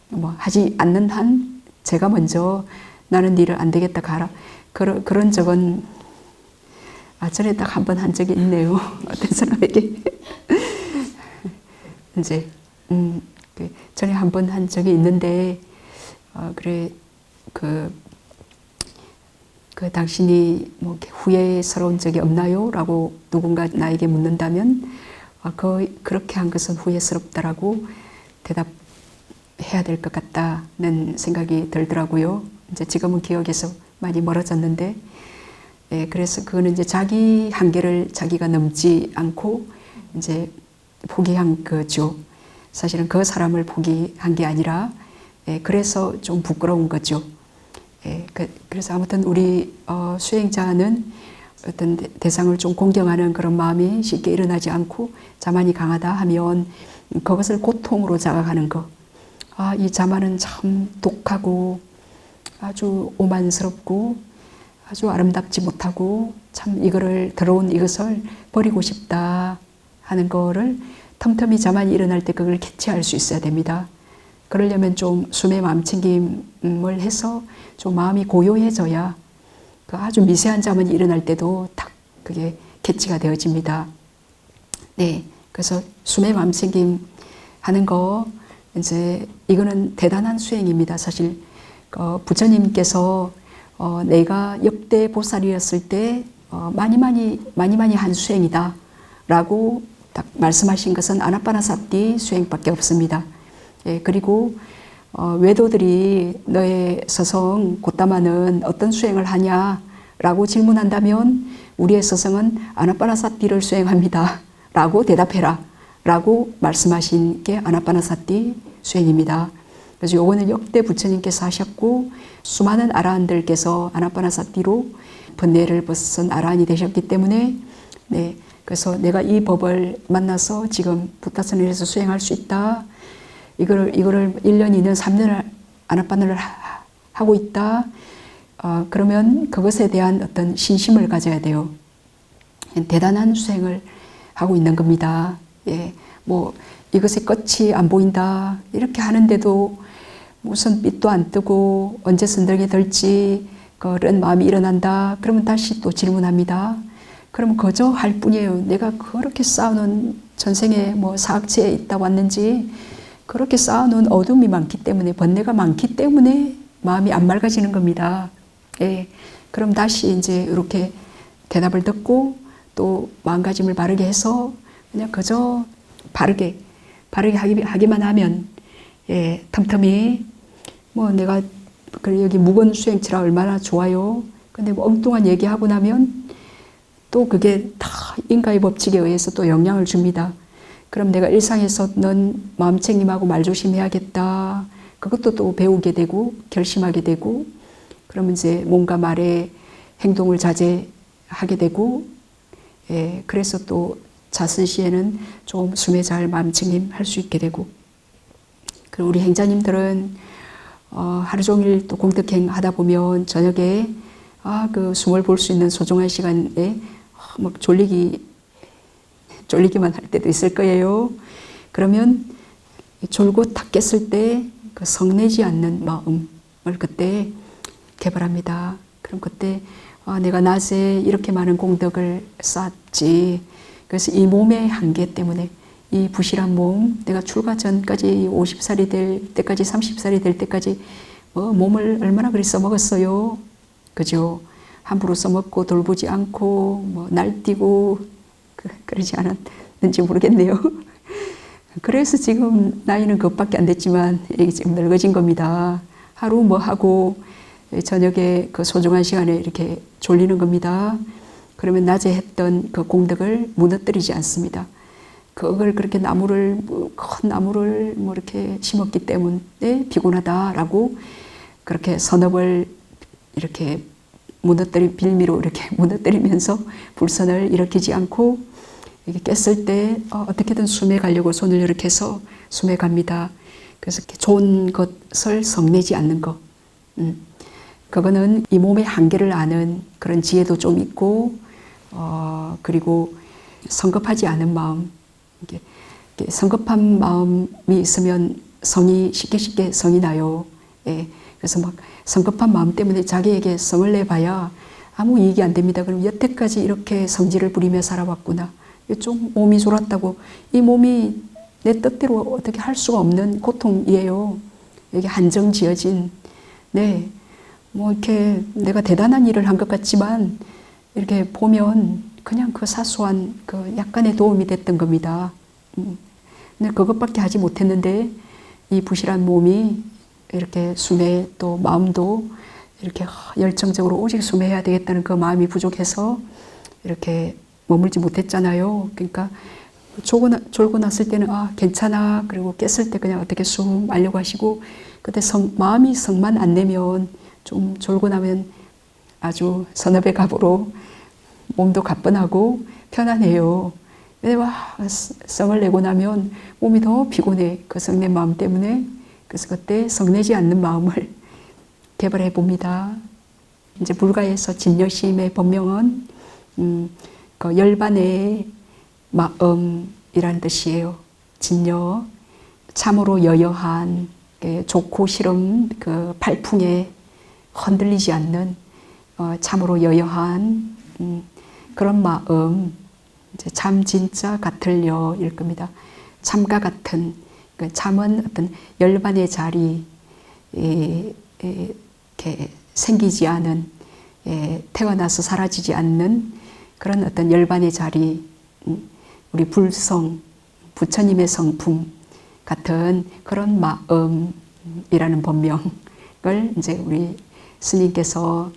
뭐 하지 않는 한 제가 먼저 나는 니를 안 되겠다 가라. 그런 적은 전에 딱 한 번 한 적이 있네요. 어떤 사람에게. 이제 전에 한 번 한 적이 있는데, 그래 그 당신이 뭐 후회스러운 적이 없나요? 라고 누군가 나에게 묻는다면 그렇게 한 것은 후회스럽다라고 대답해야 될 것 같다는 생각이 들더라고요. 이제 지금은 기억에서 많이 멀어졌는데, 예, 그래서 그거는 이제 자기 한계를 자기가 넘지 않고 이제 포기한 거죠. 사실은 그 사람을 포기한 게 아니라, 예, 그래서 좀 부끄러운 거죠. 예, 그래서 아무튼 우리 수행자는 어떤 대상을 좀 공경하는 그런 마음이 쉽게 일어나지 않고 자만이 강하다 하면 그것을 고통으로 자각하는 것. 이 자만은 참 독하고 아주 오만스럽고 아주 아름답지 못하고 참 더러운 이것을 버리고 싶다 하는 거를 틈틈이 자만이 일어날 때 그걸 캐치할 수 있어야 됩니다. 그러려면 좀 숨의 마음챙김을 해서 좀 마음이 고요해져야 그 아주 미세한 자만이 일어날 때도 딱 그게 캐치가 되어집니다. 네, 그래서 숨의 마음챙김 하는 거, 이제 이거는 대단한 수행입니다. 사실 부처님께서 내가 역대 보살이었을 때 많이 한 수행이다 라고 딱 말씀하신 것은 아나빠나사티 수행밖에 없습니다. 예, 그리고 외도들이 너의 서성 고타마는 어떤 수행을 하냐 라고 질문한다면 우리의 서성은 아나빠나사티를 수행합니다 라고 대답해라 라고 말씀하신 게 아나빠나사띠 수행입니다. 그래서 요거는 역대 부처님께서 하셨고 수많은 아라한들께서 아나빠나사띠로 번뇌를 벗은 아라한이 되셨기 때문에 네, 그래서 내가 이 법을 만나서 지금 부타선을 해서 수행할 수 있다. 이거를 1년, 2년, 3년을 아나빠나를 하고 있다. 그러면 그것에 대한 어떤 신심을 가져야 돼요. 대단한 수행을 하고 있는 겁니다. 예, 뭐 이것의 끝이 안 보인다 이렇게 하는데도 무슨 빛도 안 뜨고 언제 선덕이 될지 그런 마음이 일어난다. 그러면 다시 또 질문합니다. 그러면 그저 할 뿐이에요. 내가 그렇게 쌓아놓은 전생에 뭐 사악지에 있다 왔는지 그렇게 쌓아놓은 어둠이 많기 때문에 번뇌가 많기 때문에 마음이 안 맑아지는 겁니다. 예, 그럼 다시 이제 이렇게 대답을 듣고 또 마음가짐을 바르게 해서 그냥 그저 바르게 하기만 하면 예, 틈틈이 뭐 내가 여기 묵은 수행치라 얼마나 좋아요. 근데 뭐 엉뚱한 얘기하고 나면 또 그게 다 인과의 법칙에 의해서 또 영향을 줍니다. 그럼 내가 일상에서는 마음 챙김하고 말 조심해야겠다. 그것도 또 배우게 되고 결심하게 되고 그러면 이제 몸과 말의 행동을 자제하게 되고 예, 그래서 또 자선 시에는 좀 숨에 잘 마음 챙김할 수 있게 되고 그리고 우리 행자님들은 하루 종일 또 공덕행 하다 보면 저녁에 그 숨을 볼 수 있는 소중한 시간에 뭐 졸리기만 할 때도 있을 거예요. 그러면 졸고 탁 깼을 때 그 성내지 않는 마음을 그때 개발합니다. 그럼 그때 내가 낮에 이렇게 많은 공덕을 쌓았지. 그래서 이 몸의 한계 때문에 이 부실한 몸, 내가 출가 전까지 50살이 될 때까지 30살이 될 때까지 몸을 얼마나 그리 써먹었어요. 그죠? 함부로 써먹고 돌보지 않고 뭐 날뛰고 그러지 않았는지 모르겠네요. 그래서 지금 나이는 그것밖에 안 됐지만 이게 지금 늙어진 겁니다. 하루 뭐 하고 저녁에 그 소중한 시간에 이렇게 졸리는 겁니다. 그러면 낮에 했던 그 공덕을 무너뜨리지 않습니다. 그걸 그렇게 큰 나무를 뭐 이렇게 심었기 때문에 피곤하다라고 그렇게 선업을 이렇게 빌미로 이렇게 무너뜨리면서 불선을 일으키지 않고 이게 깼을 때 어떻게든 숨에 가려고 손을 이렇게 해서 숨에 갑니다. 그래서 이렇게 좋은 것을 성내지 않는 것. 그거는 이 몸의 한계를 아는 그런 지혜도 좀 있고 그리고 성급하지 않은 마음. 이게 성급한 마음이 있으면 쉽게 성이 나요. 예. 그래서 막 성급한 마음 때문에 자기에게 성을 내봐야 아무 이익이 안 됩니다. 그럼 여태까지 이렇게 성질을 부리며 살아왔구나. 좀 몸이 졸았다고 이 몸이 내 뜻대로 어떻게 할 수가 없는 고통이에요. 이게 한정 지어진 네. 뭐 이렇게 내가 대단한 일을 한 것 같지만 이렇게 보면 그냥 그 사소한 그 약간의 도움이 됐던 겁니다. 근데 그것밖에 하지 못했는데 이 부실한 몸이 이렇게 숨에 또 마음도 이렇게 열정적으로 오직 숨해야 되겠다는 그 마음이 부족해서 이렇게 머물지 못했잖아요. 그러니까 졸고 났을 때는 괜찮아. 그리고 깼을 때 그냥 어떻게 숨 마려고 하시고 그때 마음이 성만 안 내면 좀 졸고 나면 아주 선업의 갑으로 몸도 가뿐하고 편안해요. 근데 성을 내고 나면 몸이 더 피곤해. 그 성낸 마음 때문에. 그래서 그때 성내지 않는 마음을 개발해 봅니다. 이제 불가에서 진여심의 법명은 그 열반의 마음이라는 뜻이에요. 진여, 참으로 여여한 좋고 싫음 그 발풍에 흔들리지 않는 참으로 여여한 그런 마음. 이제 참 진짜 같을려일 겁니다. 참과 같은 참은 어떤 열반의 자리 이렇게 생기지 않은 태어나서 사라지지 않는 그런 어떤 열반의 자리 우리 불성 부처님의 성품 같은 그런 마음이라는 법명을 이제 우리 스님께서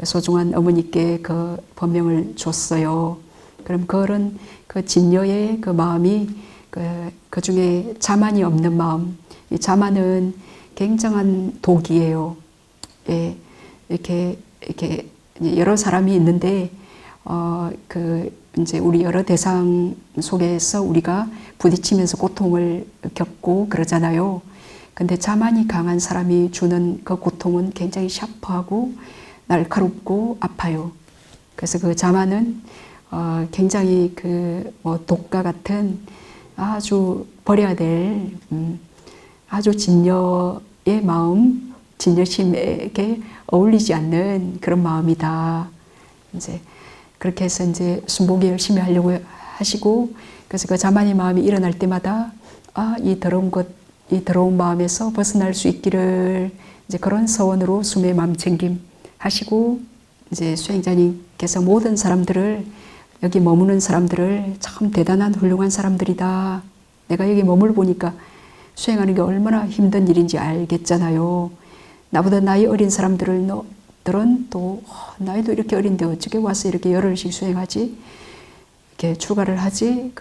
소중한 어머니께 그 법명을 줬어요. 그럼 그런 그 진여의 그 마음이 그 중에 자만이 없는 마음. 이 자만은 굉장한 독이에요. 예, 이렇게 여러 사람이 있는데 이제 우리 여러 대상 속에서 우리가 부딪히면서 고통을 겪고 그러잖아요. 근데 자만이 강한 사람이 주는 그 고통은 굉장히 샤프하고 날카롭고 아파요. 그래서 그 자만은 굉장히 뭐 독과 같은 아주 버려야 될 아주 진여의 마음, 진여심에게 어울리지 않는 그런 마음이다. 이제 그렇게 해서 이제 순복이 열심히 하려고 하시고, 그래서 그 자만의 마음이 일어날 때마다 이 더러운 마음에서 벗어날 수 있기를 이제 그런 서원으로 숨의 마음 챙김 하시고, 이제 수행자님께서 모든 사람들을, 여기 머무는 사람들을 참 대단한 훌륭한 사람들이다. 내가 여기 머물 보니까 수행하는 게 얼마나 힘든 일인지 알겠잖아요. 나보다 나이 어린 사람들은 또 나이도 이렇게 어린데 어떻게 와서 이렇게 열흘씩 수행하지? 이렇게 출가를 하지?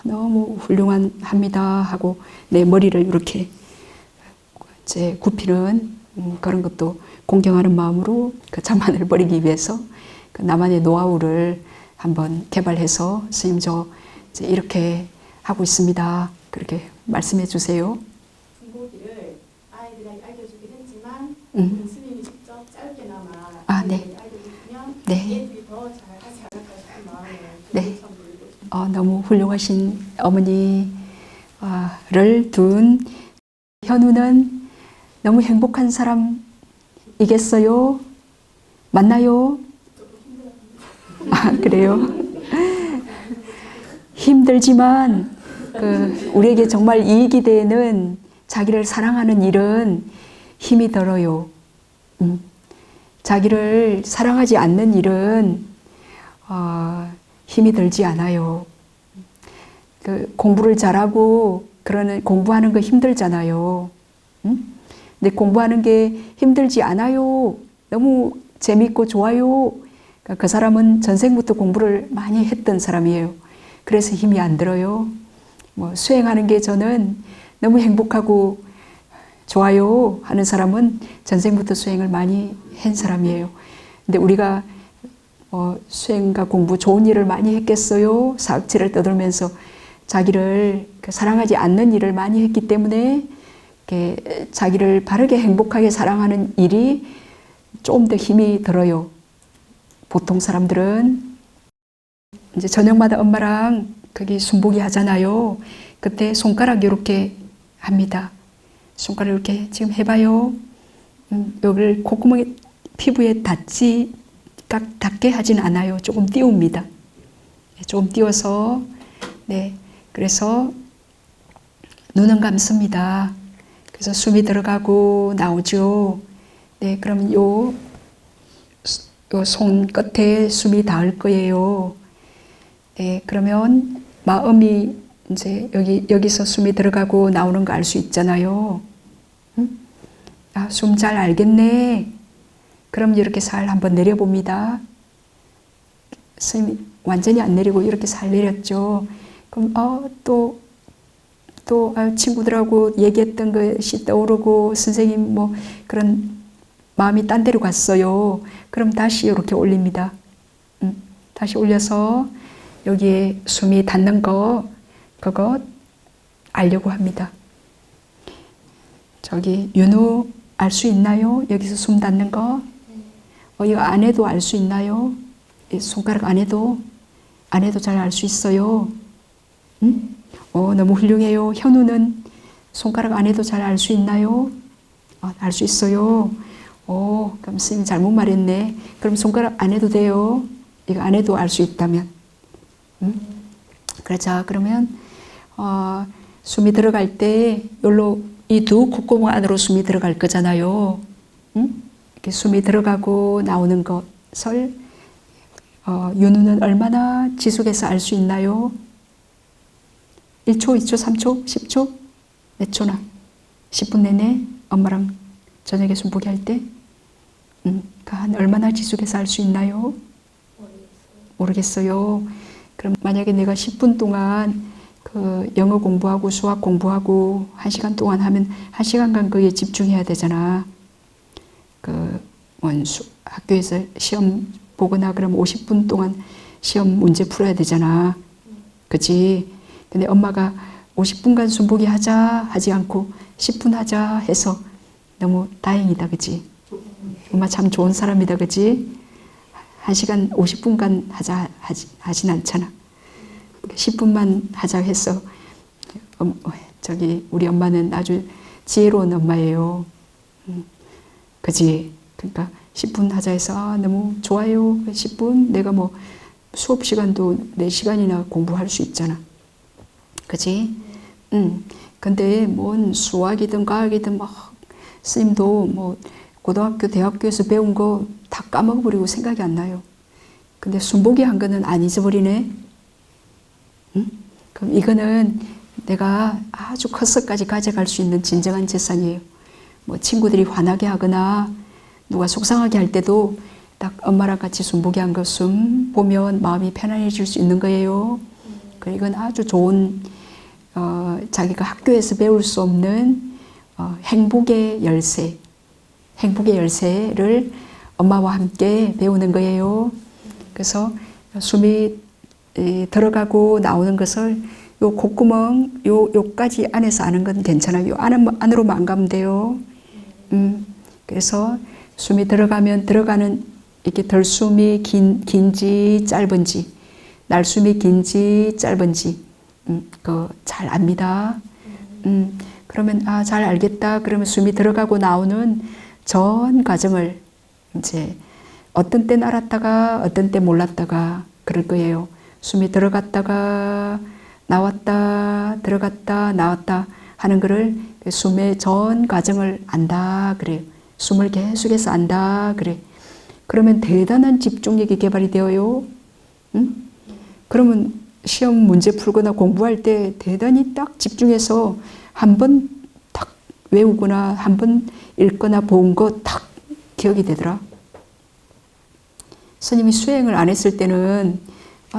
너무 훌륭합니다 하고 내 머리를 이렇게 이제 굽히는 그런 것도 공경하는 마음으로 그 자만을 버리기 위해서 그 나만의 노하우를 한번 개발해서 스님 저 이제 이렇게 하고 있습니다. 그렇게 말씀해 주세요. 중보기를 아이들에게 알려주긴 했지만 스님이 직접 짧게나마 네. 알려주시면 네. 애들이 더 잘하지 않을까 싶은 마음을 네. 참 드리고 싶습니다. 너무 훌륭하신 어머니를 둔 현우는 너무 행복한 사람이겠어요? 맞나요? 그래요? 힘들지만 우리에게 정말 이익이 되는 자기를 사랑하는 일은 힘이 들어요. 자기를 사랑하지 않는 일은 힘이 들지 않아요. 공부를 잘하고 공부하는 거 힘들잖아요. 근데 공부하는 게 힘들지 않아요. 너무 재밌고 좋아요. 그 사람은 전생부터 공부를 많이 했던 사람이에요. 그래서 힘이 안 들어요. 뭐 수행하는 게 저는 너무 행복하고 좋아요 하는 사람은 전생부터 수행을 많이 한 사람이에요. 근데 우리가 수행과 공부 좋은 일을 많이 했겠어요? 사악질을 떠들면서 자기를 사랑하지 않는 일을 많이 했기 때문에 자기를 바르게 행복하게 사랑하는 일이 좀 더 힘이 들어요. 보통 사람들은 이제 저녁마다 엄마랑 거기 순복이 하잖아요. 그때 손가락 이렇게 합니다. 손가락 이렇게 지금 해봐요. 여기를 콧구멍에 피부에 닿게 하진 않아요. 조금 띄웁니다. 조금 띄워서 그래서 눈은 감습니다. 그래서 숨이 들어가고 나오죠. 그러면 요 손 끝에 숨이 닿을 거예요. 그러면 마음이 이제 여기서 숨이 들어가고 나오는 거 알 수 있잖아요. 숨 잘 알겠네. 그럼 이렇게 살 한번 내려봅니다. 스님이 완전히 안 내리고 이렇게 살 내렸죠. 그럼 또 친구들하고 얘기했던 것이 떠오르고 선생님 뭐 그런 마음이 딴 데로 갔어요. 그럼 다시 이렇게 올립니다. 다시 올려서 여기에 숨이 닿는 그거 알려고 합니다. 저기 윤우 알 수 있나요? 여기서 숨 닿는 거? 이거 안에도 알 수 있나요? 손가락 안에도 잘 알 수 있어요. 너무 훌륭해요. 현우는 손가락 안에도 잘 알 수 있나요? 알 수 있어요. 그럼 스님 잘못 말했네. 그럼 손가락 안 해도 돼요. 이거 안 해도 알 수 있다면. 그러자 그러면 숨이 들어갈 때 여기로 이 두 콧구멍 안으로 숨이 들어갈 거잖아요. 이렇게 숨이 들어가고 나오는 것을 윤우는 얼마나 지속해서 알 수 있나요? 1초, 2초, 3초, 10초? 몇 초나? 10분 내내 엄마랑 저녁에 숨보기 할 때? 한 얼마나 지속해서 알 수 있나요? 모르겠어요. 그럼 만약에 내가 10분 동안 그 영어 공부하고 수학 공부하고 1시간 동안 하면 1시간간 거기에 집중해야 되잖아. 그 학교에서 시험 보거나 그러면 50분 동안 시험 문제 풀어야 되잖아. 그치? 근데 엄마가 50분간 순복이 하자 하지 않고 10분 하자 해서 너무 다행이다. 그치? 엄마 참 좋은 사람이다. 그치? 1시간 50분간 하자 하진 않잖아. 10분만 하자 해서 우리 엄마는 아주 지혜로운 엄마예요. 그치? 그러니까 10분 하자 해서 너무 좋아요. 10분 내가 뭐 수업 시간도 4시간이나 공부할 수 있잖아. 그치? 근데 뭔 수학이든 과학이든 막 스님도 뭐 고등학교, 대학교에서 배운 거 다 까먹어버리고 생각이 안 나요. 근데 순복이 한 거는 안 잊어버리네. 그럼 이거는 내가 아주 커서까지 가져갈 수 있는 진정한 재산이에요. 뭐 친구들이 화나게 하거나 누가 속상하게 할 때도 딱 엄마랑 같이 순복이 한 것을 보면 마음이 편안해질 수 있는 거예요. 이건 아주 좋은 자기가 학교에서 배울 수 없는 행복의 열쇠를 엄마와 함께 배우는 거예요. 그래서 숨이 들어가고 나오는 것을 요 콧구멍 요까지 안에서 아는 건 괜찮아요. 안으로만 안 가면 돼요. 그래서 숨이 들어가면 들어가는 이렇게 덜숨이 긴지 짧은지, 날숨이 긴지 짧은지 그거 잘 압니다. 그러면 잘 알겠다. 그러면 숨이 들어가고 나오는 전 과정을 이제 어떤 때는 알았다가 어떤 때 몰랐다가 그럴 거예요. 숨이 들어갔다가 나왔다 들어갔다 나왔다 하는 거를 숨의 전 과정을 안다 그래요. 숨을 계속해서 안다 그래. 그러면 대단한 집중력이 개발이 되어요. 그러면 시험 문제 풀거나 공부할 때 대단히 딱 집중해서 한 번 딱 외우거나 한 번 읽거나 본 거 딱 기억이 되더라. 스님이 수행을 안 했을 때는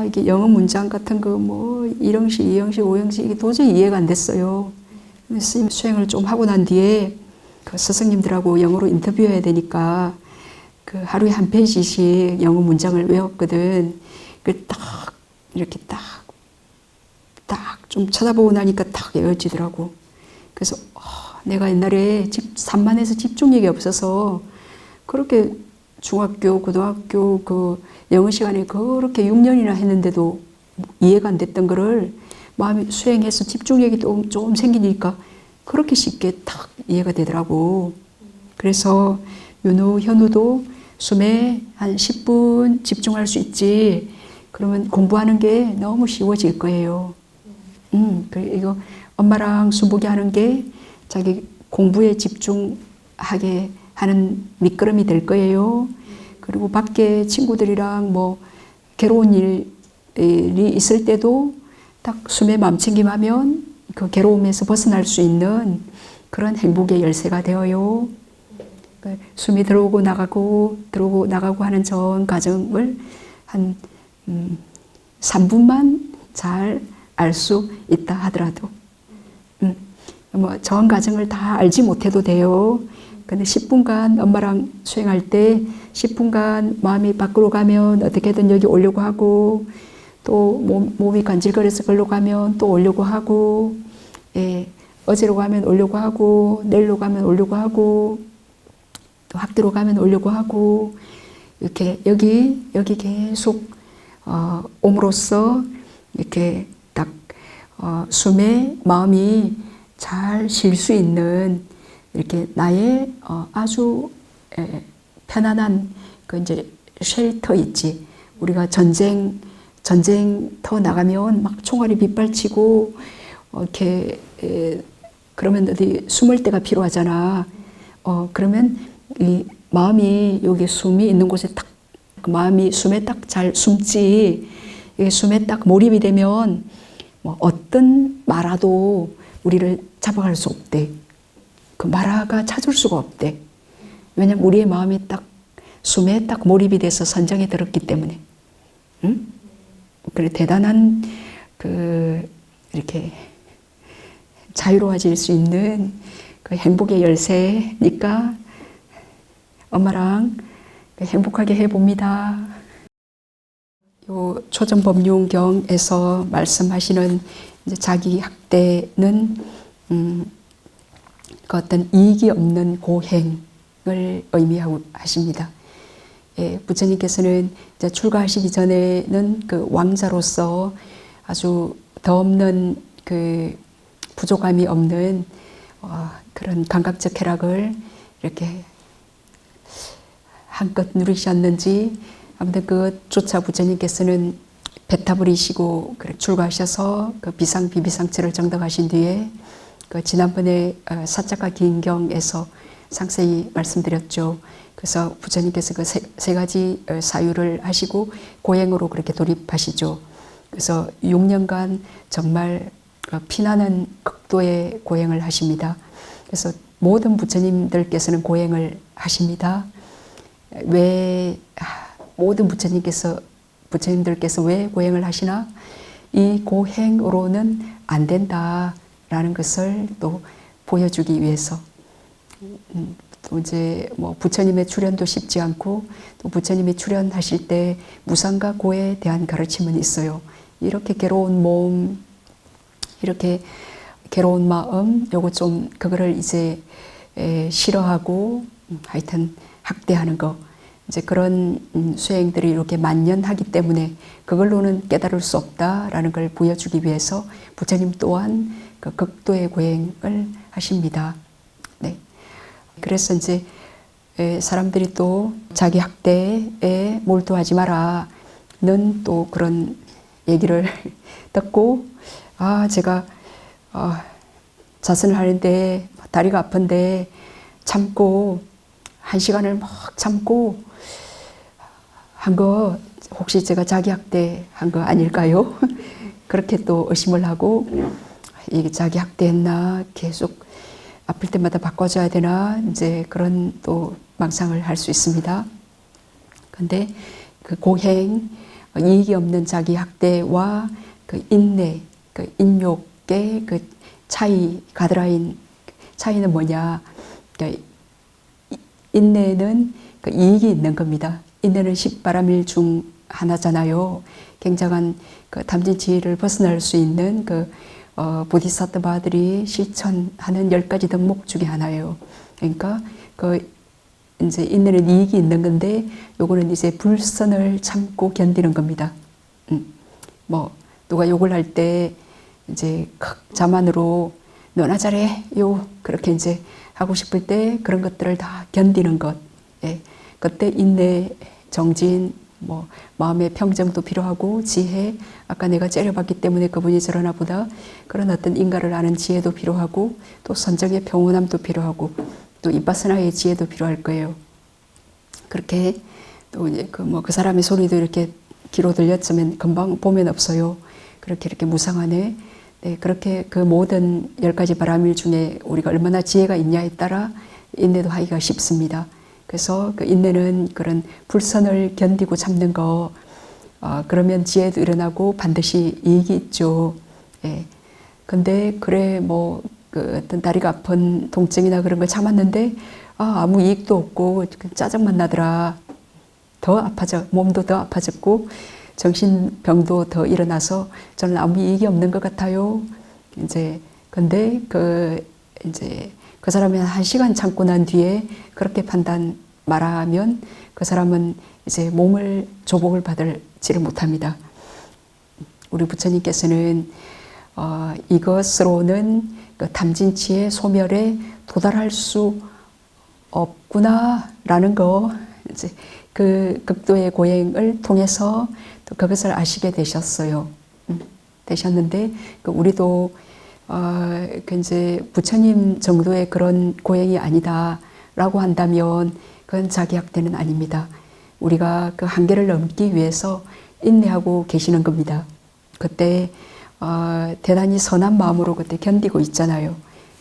이게 영어 문장 같은 거 뭐 1형식, 2형식, 5형식 이게 도저히 이해가 안 됐어요. 근데 스님 수행을 좀 하고 난 뒤에 그 스승님들하고 영어로 인터뷰해야 되니까 그 하루에 한 페이지씩 영어 문장을 외웠거든. 그 딱 이렇게 딱 좀 쳐다보고 나니까 딱 외워지더라고. 그래서 내가 옛날에 산만해서 집중력이 없어서 그렇게 중학교, 고등학교 그 영어 시간에 그렇게 6년이나 했는데도 이해가 안 됐던 거를 마음이 수행해서 집중력이 좀 생기니까 그렇게 쉽게 딱 이해가 되더라고. 그래서 윤우, 현우도 숨에 한 10분 집중할 수 있지. 그러면 공부하는 게 너무 쉬워질 거예요. 이거 엄마랑 순복이 하는 게 자기 공부에 집중하게 하는 미끄럼이 될 거예요. 그리고 밖에 친구들이랑 뭐 괴로운 일이 있을 때도 딱 숨에 맘챙김하면 그 괴로움에서 벗어날 수 있는 그런 행복의 열쇠가 되어요. 숨이 들어오고 나가고 하는 전 과정을 한 3분만 잘 알 수 있다 하더라도 뭐 전 과정을 다 알지 못해도 돼요. 근데 10분간 엄마랑 수행할 때 10분간 마음이 밖으로 가면 어떻게든 여기 오려고 하고 또 몸이 간질거려서 걸로 가면 또 오려고 하고 어제로 가면 오려고 하고 내일로 가면 오려고 하고 또 학교로 가면 오려고 하고 이렇게 여기 계속 옴으로써 이렇게 딱 숨에 마음이 잘 쉴 수 있는 이렇게 나의 아주 편안한 그 이제 쉘터 있지. 우리가 전쟁터 나가면 막 총알이 빗발치고 이렇게 그러면 어디 숨을 데가 필요하잖아. 그러면 이 마음이 여기 숨이 있는 곳에 딱 그 마음이 숨에 딱 잘 숨지. 이게 숨에 딱 몰입이 되면 뭐 어떤 마라도 우리를 잡아갈 수 없대. 그 마라가 찾을 수가 없대. 왜냐면 우리의 마음이 딱 숨에 딱 몰입이 돼서 선정에 들었기 때문에. 그래 대단한 이렇게 자유로워질 수 있는 그 행복의 열쇠니까 엄마랑 행복하게 해봅니다. 요 초정법륜경에서 말씀하시는 이제 자기 학대는 그 어떤 이익이 없는 고행을 의미하고 하십니다. 예, 부처님께서는 이제 출가하시기 전에는 그 왕자로서 아주 더 없는 그 부족함이 없는 그런 감각적 쾌락을 이렇게 한껏 누리셨는지 아무튼 그조차 부처님께서는 베타버리시고 출가하셔서 그 비상비비상체를 정덕하신 뒤에 그 지난번에 사자가 긴경에서 상세히 말씀드렸죠. 그래서 부처님께서 그 세 가지 사유를 하시고 고행으로 그렇게 돌입하시죠. 그래서 6년간 정말 피나는 극도의 고행을 하십니다. 그래서 모든 부처님들께서는 고행을 하십니다. 왜 모든 부처님들께서 왜 고행을 하시나? 이 고행으로는 안 된다라는 것을 또 보여주기 위해서 또 이제 뭐 부처님의 출현도 쉽지 않고 또 부처님이 출현하실 때 무상과 고에 대한 가르침은 있어요. 이렇게 괴로운 몸, 이렇게 괴로운 마음, 요거 좀 그거를 이제 싫어하고 하여튼 학대하는 거 이제 그런 수행들이 이렇게 만연하기 때문에 그걸로는 깨달을 수 없다라는 걸 보여주기 위해서 부처님 또한 그 극도의 고행을 하십니다. 네. 그래서 이제 사람들이 또 자기 학대에 몰두하지 마라는 또 그런 얘기를 듣고 제가 자선을 하는데 다리가 아픈데 참고 1시간을 막 참고 한 거 혹시 제가 자기 학대한 거 아닐까요? 그렇게 또 의심을 하고 이게 자기 학대했나 계속 아플 때마다 바꿔줘야 되나 이제 그런 또 망상을 할 수 있습니다. 근데 그 고행, 이익이 없는 자기 학대와 그 인내, 그 인욕의 그 차이, 가드라인 차이는 뭐냐? 그러니까 인내는 그 이익이 있는 겁니다. 인내는 십바람일 중 하나잖아요. 굉장한 그 탐진치를 벗어날 수 있는 그 보디사트바들이 실천하는 10가지 덕목 중에 하나예요. 그러니까 그 이제 인내는 이익이 있는 건데 요거는 이제 불선을 참고 견디는 겁니다. 뭐 누가 욕을 할 때 이제 자만으로 너나 잘해 요 그렇게 이제 하고 싶을 때 그런 것들을 다 견디는 것. 예. 그때 인내, 정진, 뭐 마음의 평정도 필요하고 지혜, 아까 내가 째려봤기 때문에 그분이 저러나 보다 그런 어떤 인가를 아는 지혜도 필요하고 또 선정의 평온함도 필요하고 또 이빠사나의 지혜도 필요할 거예요. 그렇게 또 이제 그 사람의 소리도 이렇게 귀로 들렸으면 금방 보면 없어요. 이렇게 무상하네. 네, 그렇게 그 모든 10가지 바람일 중에 우리가 얼마나 지혜가 있냐에 따라 인내도 하기가 쉽습니다. 그래서 그 인내는 그런 불선을 견디고 참는 거, 그러면 지혜도 일어나고 반드시 이익이 있죠. 예. 근데 그래 그 어떤 다리가 아픈 통증이나 그런 걸 참았는데 아무 이익도 없고 짜증만 나더라. 더 아파져, 몸도 더 아파졌고 정신병도 더 일어나서 저는 아무 이익이 없는 것 같아요. 이제 근데 그 사람이 1시간 참고 난 뒤에 그렇게 판단 말하면 그 사람은 이제 몸을 조복을 받지를 못합니다. 우리 부처님께서는 이것으로는 그 탐진치의 소멸에 도달할 수 없구나라는 거 이제 그 극도의 고행을 통해서 또 그것을 아시게 되셨어요. 되셨는데 우리도 그 이제 부처님 정도의 그런 고행이 아니다라고 한다면 그건 자기 학대는 아닙니다. 우리가 그 한계를 넘기 위해서 인내하고 계시는 겁니다. 그때 대단히 선한 마음으로 그때 견디고 있잖아요.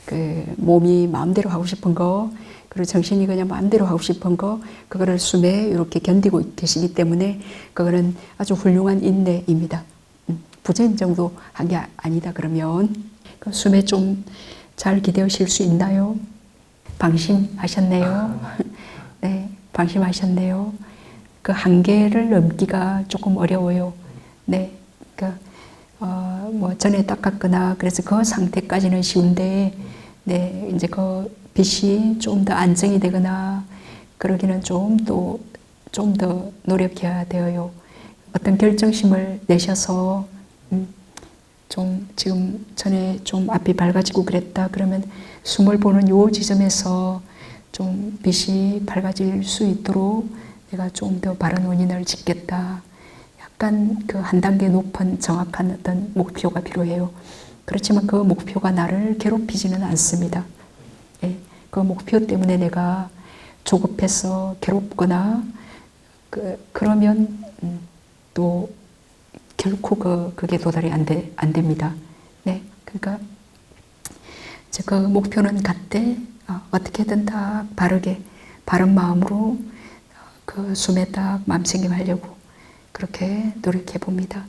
그 몸이 마음대로 하고 싶은 거, 그리고 정신이 그냥 마음대로 하고 싶은 거, 그거를 숨에 이렇게 견디고 계시기 때문에 그거는 아주 훌륭한 인내입니다. 부재인 정도 한 게 아니다 그러면 그 숨에 좀 잘 기대실 수 있나요? 방심하셨네요. 네, 방심하셨네요. 그 한계를 넘기가 조금 어려워요. 네, 그러니까 뭐 전에 닦았거나 그래서 그 상태까지는 쉬운데, 네, 이제 그 빛이 좀 더 안정이 되거나 그러기는 좀 더 노력해야 되어요. 어떤 결정심을 내셔서 좀 지금 전에 좀 앞이 밝아지고 그랬다 그러면 숨을 보는 요 지점에서 좀 빛이 밝아질 수 있도록 내가 좀 더 바른 원인을 짓겠다. 약간 그 한 단계 높은 정확한 어떤 목표가 필요해요. 그렇지만 그 목표가 나를 괴롭히지는 않습니다. 예, 그 목표 때문에 내가 조급해서 괴롭거나 그러면 또 결코 그게 도달이 안 됩니다. 네, 그러니까 이제 그 목표는 같되 어떻게든 딱 바르게 바른 마음으로 그 숨에 딱 마음 챙김하려고 그렇게 노력해 봅니다.